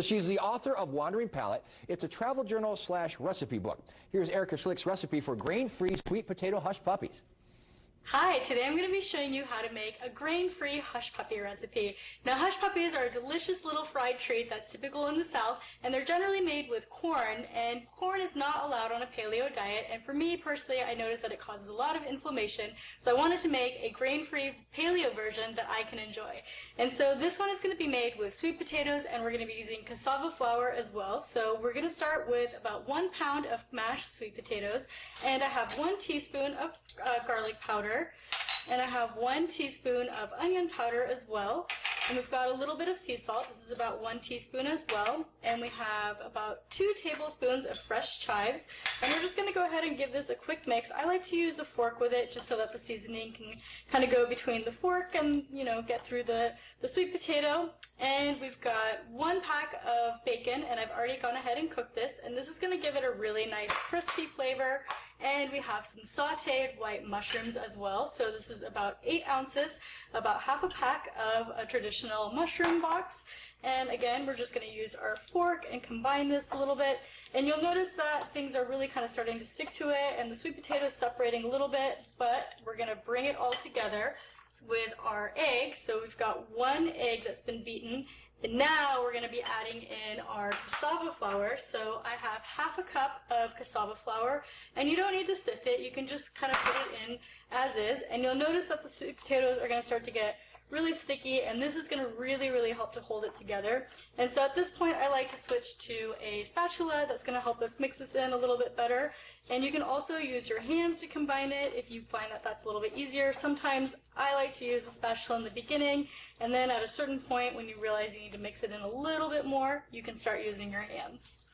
She's the author of Wandering Palate. It's a travel journal / recipe book. Here's Erica Schlick's recipe for grain-free sweet potato hush puppies. Hi, today I'm going to be showing you how to make a grain-free hush puppy recipe. Now, hush puppies are a delicious little fried treat that's typical in the South, and they're generally made with corn, and corn is not allowed on a paleo diet, and for me personally, I noticed that it causes a lot of inflammation, so I wanted to make a grain-free paleo version that I can enjoy. And so this one is going to be made with sweet potatoes, and we're going to be using cassava flour as well. So we're going to start with about 1 pound of mashed sweet potatoes, and I have 1 teaspoon of garlic powder, and I have 1 teaspoon of onion powder as well, and we've got a little bit of sea salt. This is about 1 teaspoon as well, and we have about 2 tablespoons of fresh chives, and we're just going to go ahead and give this a quick mix. I like to use a fork with it just so that the seasoning can kind of go between the fork and, you know, get through the sweet potato. And we've got 1 pack of bacon, and I've already gone ahead and cooked this, and this is going to give it a really nice crispy flavor. And we have some sauteed white mushrooms as well. So this is about 8 ounces, about half a pack of a traditional mushroom box. And again, we're just going to use our fork and combine this a little bit. And you'll notice that things are really kind of starting to stick to it, and the sweet potato is separating a little bit, but we're going to bring it all together with our eggs. So we've got 1 egg that's been beaten, and now we're going to be adding in our cassava flour. So I have half a cup of cassava flour, and you don't need to sift it, you can just kind of put it in as is, and you'll notice that the sweet potatoes are going to start to get really sticky, and this is going to really help to hold it together. And so at this point I like to switch to a spatula that's going to help us mix this in a little bit better, and you can also use your hands to combine it if you find that that's a little bit easier. Sometimes I like to use a spatula in the beginning, and then at a certain point when you realize you need to mix it in a little bit more, you can start using your hands.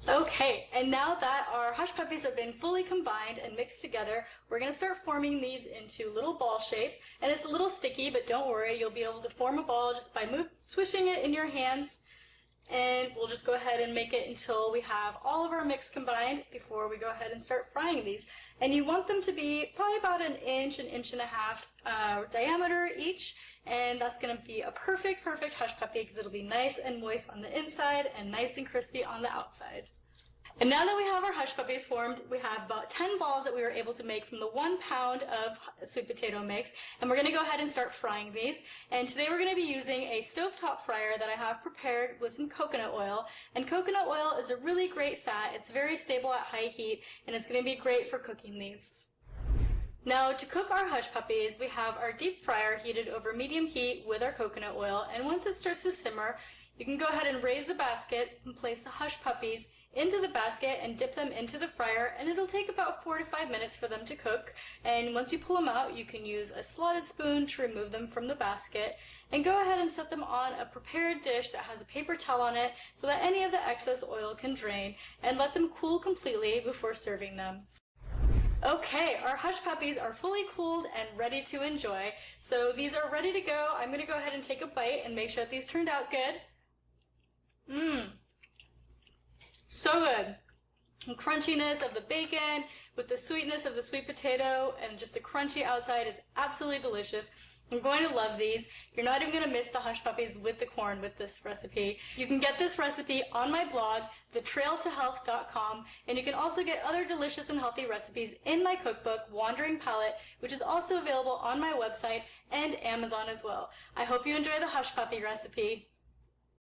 Okay, and now that our hush puppies have been fully combined and mixed together, we're going to start forming these into little ball shapes. And it's a little sticky, but don't worry, you'll be able to form a ball just by swishing it in your hands. And we'll just go ahead and make it until we have all of our mix combined before we go ahead and start frying these. And you want them to be probably about 1 inch, 1.5 inches diameter each. And that's going to be a perfect hush puppy because it'll be nice and moist on the inside and nice and crispy on the outside. And now that we have our hush puppies formed, we have about 10 balls that we were able to make from the 1 pound of sweet potato mix, and we're going to go ahead and start frying these. And today we're going to be using a stovetop fryer that I have prepared with some coconut oil, and coconut oil is a really great fat. It's very stable at high heat, and it's going to be great for cooking these. Now, to cook our hush puppies, we have our deep fryer heated over medium heat with our coconut oil, and once it starts to simmer, you can go ahead and raise the basket and place the hush puppies into the basket and dip them into the fryer, and it'll take about 4 to 5 minutes for them to cook. And once you pull them out, you can use a slotted spoon to remove them from the basket, and go ahead and set them on a prepared dish that has a paper towel on it so that any of the excess oil can drain, and let them cool completely before serving them. Okay, our hush puppies are fully cooled and ready to enjoy. So these are ready to go. I'm going to go ahead and take a bite and make sure that these turned out good. So good. The crunchiness of the bacon with the sweetness of the sweet potato and just the crunchy outside is absolutely delicious. You're going to love these. You're not even going to miss the hush puppies with the corn with this recipe. You can get this recipe on my blog, thetrailtohealth.com, and you can also get other delicious and healthy recipes in my cookbook, Wandering Palate, which is also available on my website and Amazon as well. I hope you enjoy the hush puppy recipe.